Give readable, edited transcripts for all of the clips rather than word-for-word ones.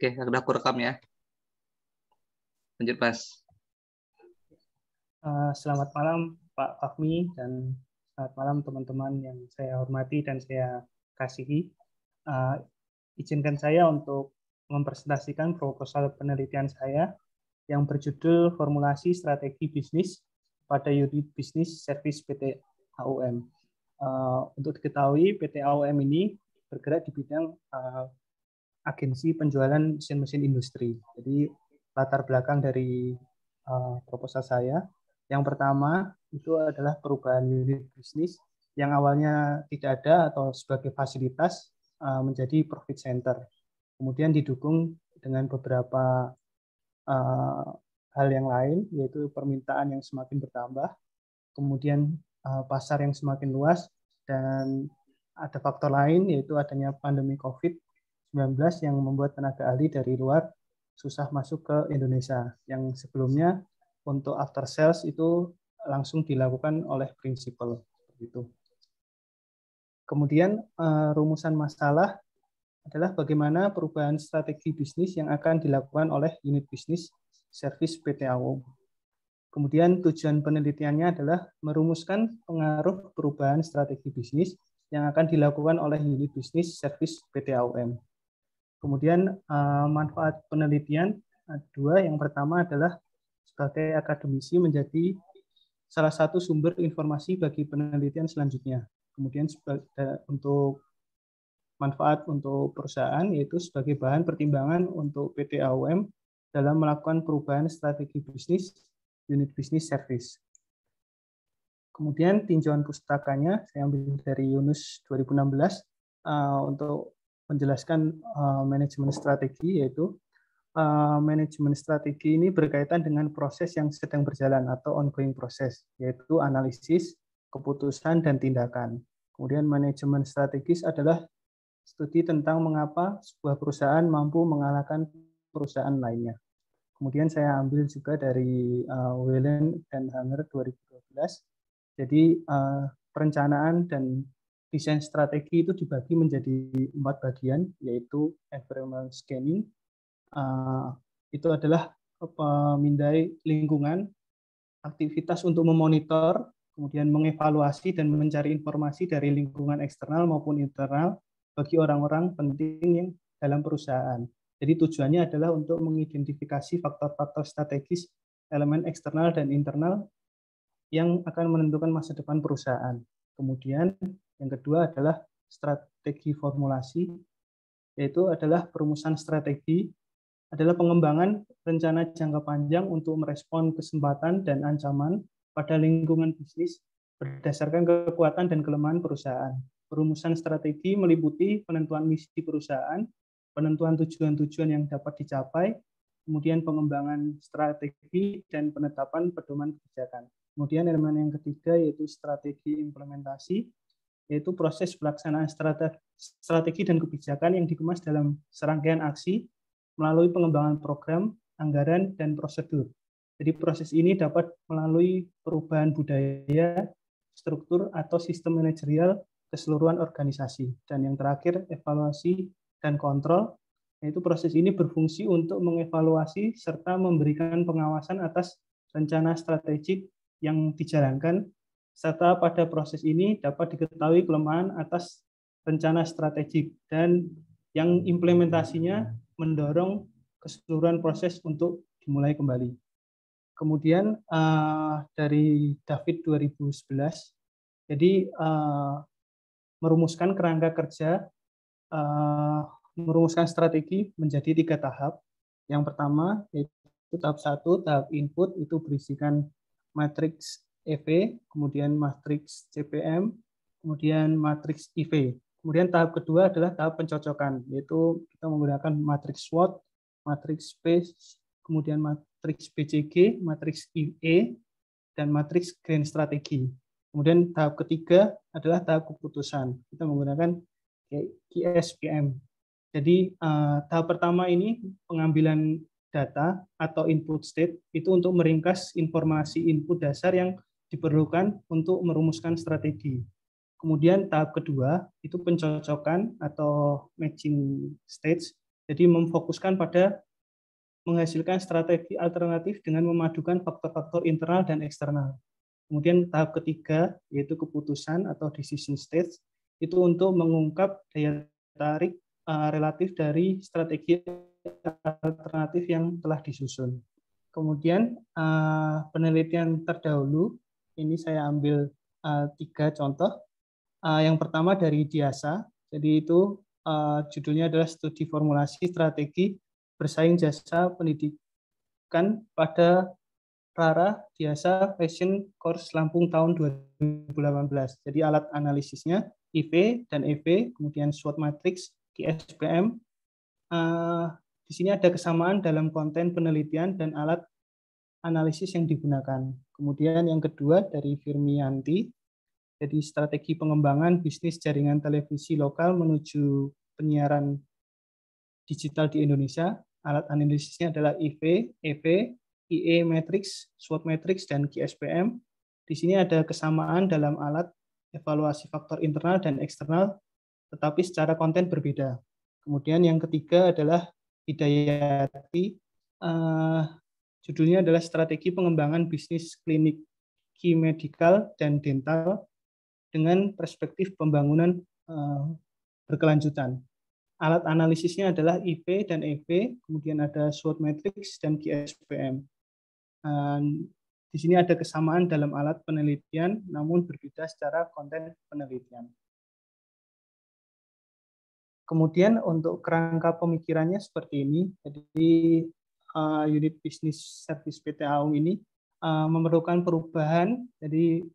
Oke, udah aku rekam ya. Lanjut, Mas. Selamat malam Pak Fahmi dan selamat malam teman-teman yang saya hormati dan saya kasihi. Izinkan saya untuk mempresentasikan proposal penelitian saya yang berjudul Formulasi Strategi Bisnis pada Unit Bisnis Service PT AUM. Untuk diketahui, PT AUM ini bergerak di bidang agensi penjualan mesin-mesin industri. Jadi latar belakang dari proposal saya, yang pertama itu adalah perubahan unit bisnis yang awalnya tidak ada atau sebagai fasilitas menjadi profit center. Kemudian didukung dengan beberapa hal yang lain, yaitu permintaan yang semakin bertambah, kemudian pasar yang semakin luas, dan ada faktor lain yaitu adanya pandemi COVID-19 yang membuat tenaga ahli dari luar susah masuk ke Indonesia. Yang sebelumnya untuk after sales itu langsung dilakukan oleh prinsipal. Gitu. Kemudian rumusan masalah adalah bagaimana perubahan strategi bisnis yang akan dilakukan oleh unit bisnis service PT AUM. Kemudian tujuan penelitiannya adalah merumuskan pengaruh perubahan strategi bisnis yang akan dilakukan oleh unit bisnis service PT AUM. Kemudian manfaat penelitian dua, yang pertama adalah sebagai akademisi menjadi salah satu sumber informasi bagi penelitian selanjutnya. Kemudian untuk manfaat untuk perusahaan yaitu sebagai bahan pertimbangan untuk PT AUM dalam melakukan perubahan strategi bisnis unit bisnis service. Kemudian tinjauan pustakanya saya ambil dari Yunus 2016 untuk menjelaskan manajemen strategi, yaitu manajemen strategi ini berkaitan dengan proses yang sedang berjalan atau ongoing proses, yaitu analisis, keputusan, dan tindakan. Kemudian manajemen strategis adalah studi tentang mengapa sebuah perusahaan mampu mengalahkan perusahaan lainnya. Kemudian saya ambil juga dari Whelan dan Hanger 2012. Jadi perencanaan dan desain strategi itu dibagi menjadi 4 bagian, yaitu environmental scanning, itu adalah pemindai lingkungan, aktivitas untuk memonitor, kemudian mengevaluasi dan mencari informasi dari lingkungan eksternal maupun internal bagi orang-orang penting yang dalam perusahaan. Jadi tujuannya adalah untuk mengidentifikasi faktor-faktor strategis, elemen eksternal dan internal yang akan menentukan masa depan perusahaan. Kemudian yang kedua adalah strategi formulasi, yaitu adalah perumusan strategi, adalah pengembangan rencana jangka panjang untuk merespon kesempatan dan ancaman pada lingkungan bisnis berdasarkan kekuatan dan kelemahan perusahaan. Perumusan strategi meliputi penentuan misi perusahaan, penentuan tujuan-tujuan yang dapat dicapai, kemudian pengembangan strategi dan penetapan pedoman kebijakan. Kemudian elemen yang ketiga yaitu strategi implementasi, yaitu proses pelaksanaan strategi dan kebijakan yang dikemas dalam serangkaian aksi melalui pengembangan program, anggaran, dan prosedur. Jadi proses ini dapat melalui perubahan budaya, struktur, atau sistem manajerial keseluruhan organisasi. Dan yang terakhir, evaluasi dan kontrol, yaitu proses ini berfungsi untuk mengevaluasi serta memberikan pengawasan atas rencana strategik yang dijalankan, serta pada proses ini dapat diketahui kelemahan atas rencana strategik dan yang implementasinya mendorong keseluruhan proses untuk dimulai kembali. Kemudian dari David 2011, jadi merumuskan kerangka kerja, merumuskan strategi menjadi 3 tahap. Yang pertama yaitu tahap 1, tahap input, itu berisikan matriks EV, kemudian matriks CPM, kemudian matriks IV. Kemudian tahap kedua adalah tahap pencocokan, yaitu kita menggunakan matriks SWOT, matriks SPACE, kemudian matriks BCG, matriks IE, dan matriks grand strategi. Kemudian tahap ketiga adalah tahap keputusan. Kita menggunakan KSPM. Jadi tahap pertama ini pengambilan data atau input state itu untuk meringkas informasi input dasar yang diperlukan untuk merumuskan strategi. Kemudian tahap kedua itu pencocokan atau matching stage. Jadi memfokuskan pada menghasilkan strategi alternatif dengan memadukan faktor-faktor internal dan eksternal. Kemudian tahap ketiga, yaitu keputusan atau decision stage, itu untuk mengungkap daya tarik relatif dari strategi alternatif yang telah disusun. Kemudian penelitian terdahulu, ini saya ambil 3 contoh. Yang pertama dari DIASA, jadi itu judulnya adalah studi formulasi strategi bersaing jasa pendidikan pada RARA DIASA Fashion Course Lampung tahun 2018. Jadi alat analisisnya IV dan EV, kemudian SWOT matrix, QSPM. Di sini ada kesamaan dalam konten penelitian dan alat analisis yang digunakan. Kemudian yang kedua dari Firmianti, jadi strategi pengembangan bisnis jaringan televisi lokal menuju penyiaran digital di Indonesia. Alat analisisnya adalah IV, EV, IE matrix, SWOT matrix, dan QSPM. Di sini ada kesamaan dalam alat evaluasi faktor internal dan eksternal, tetapi secara konten berbeda. Kemudian yang ketiga adalah Hidayati, judulnya adalah strategi pengembangan bisnis klinik medikal dan dental dengan perspektif pembangunan berkelanjutan. Alat analisisnya adalah IV dan EV, kemudian ada SWOT matrix dan QSPM. Di sini ada kesamaan dalam alat penelitian, namun berbeda secara konten penelitian. Kemudian untuk kerangka pemikirannya seperti ini. Jadi unit bisnis service PT AUM ini memerlukan perubahan. Jadi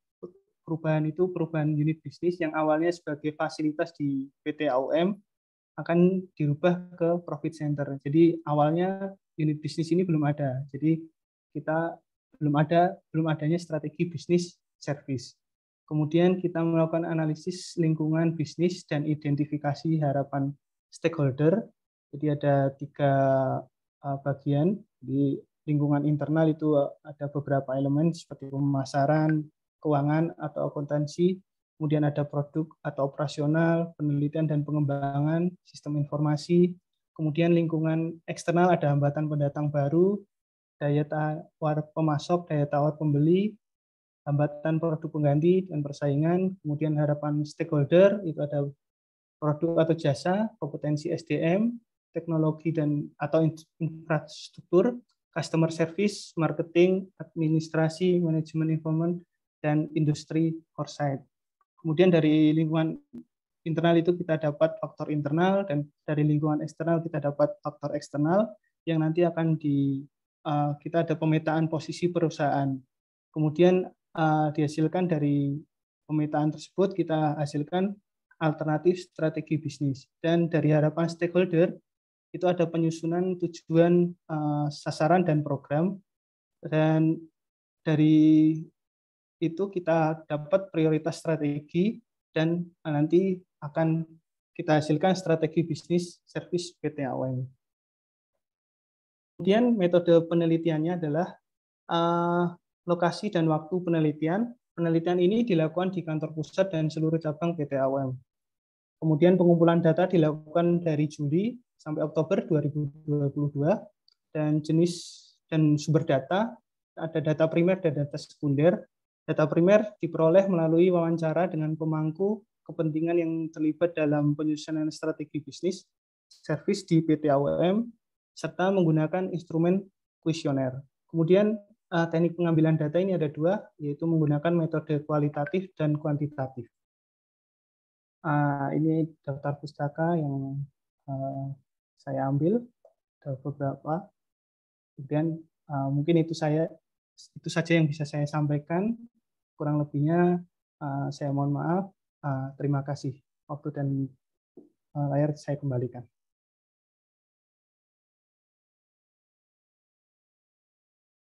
perubahan itu perubahan unit bisnis yang awalnya sebagai fasilitas di PT AUM akan dirubah ke profit center. Jadi awalnya unit bisnis ini belum ada. Jadi kita belum adanya strategi bisnis service. Kemudian kita melakukan analisis lingkungan bisnis dan identifikasi harapan stakeholder. Jadi ada 3 bagian. Di lingkungan internal itu ada beberapa elemen seperti pemasaran, keuangan atau akuntansi. Kemudian ada produk atau operasional, penelitian dan pengembangan, sistem informasi. Kemudian lingkungan eksternal ada hambatan pendatang baru, daya tawar pemasok, daya tawar pembeli, hambatan produk pengganti dan persaingan. Kemudian harapan stakeholder itu ada produk atau jasa, kompetensi SDM, teknologi dan atau infrastruktur, customer service, marketing, administrasi, manajemen informasi, dan industri foresight. Kemudian dari lingkungan internal itu kita dapat faktor internal, dan dari lingkungan eksternal kita dapat faktor eksternal yang nanti akan kita ada pemetaan posisi perusahaan. Kemudian dihasilkan dari pemetaan tersebut kita hasilkan alternatif strategi bisnis. Dan dari harapan stakeholder itu ada penyusunan tujuan, sasaran dan program. Dan dari itu kita dapat prioritas strategi dan nanti akan kita hasilkan strategi bisnis service PT AUM. Kemudian metode penelitiannya adalah lokasi dan waktu penelitian. Penelitian ini dilakukan di kantor pusat dan seluruh cabang PT AUM. Kemudian pengumpulan data dilakukan dari Juli sampai Oktober 2022 dan jenis dan sumber data ada data primer dan data sekunder. Data primer diperoleh melalui wawancara dengan pemangku kepentingan yang terlibat dalam penyusunan strategi bisnis service di PT AUM serta menggunakan instrumen kuesioner. Kemudian teknik pengambilan data ini ada 2, yaitu menggunakan metode kualitatif dan kuantitatif. Ini daftar pustaka yang saya ambil, ada beberapa. Kemudian mungkin itu saja yang bisa saya sampaikan. Kurang lebihnya saya mohon maaf. Terima kasih. Waktu dan layar saya kembalikan.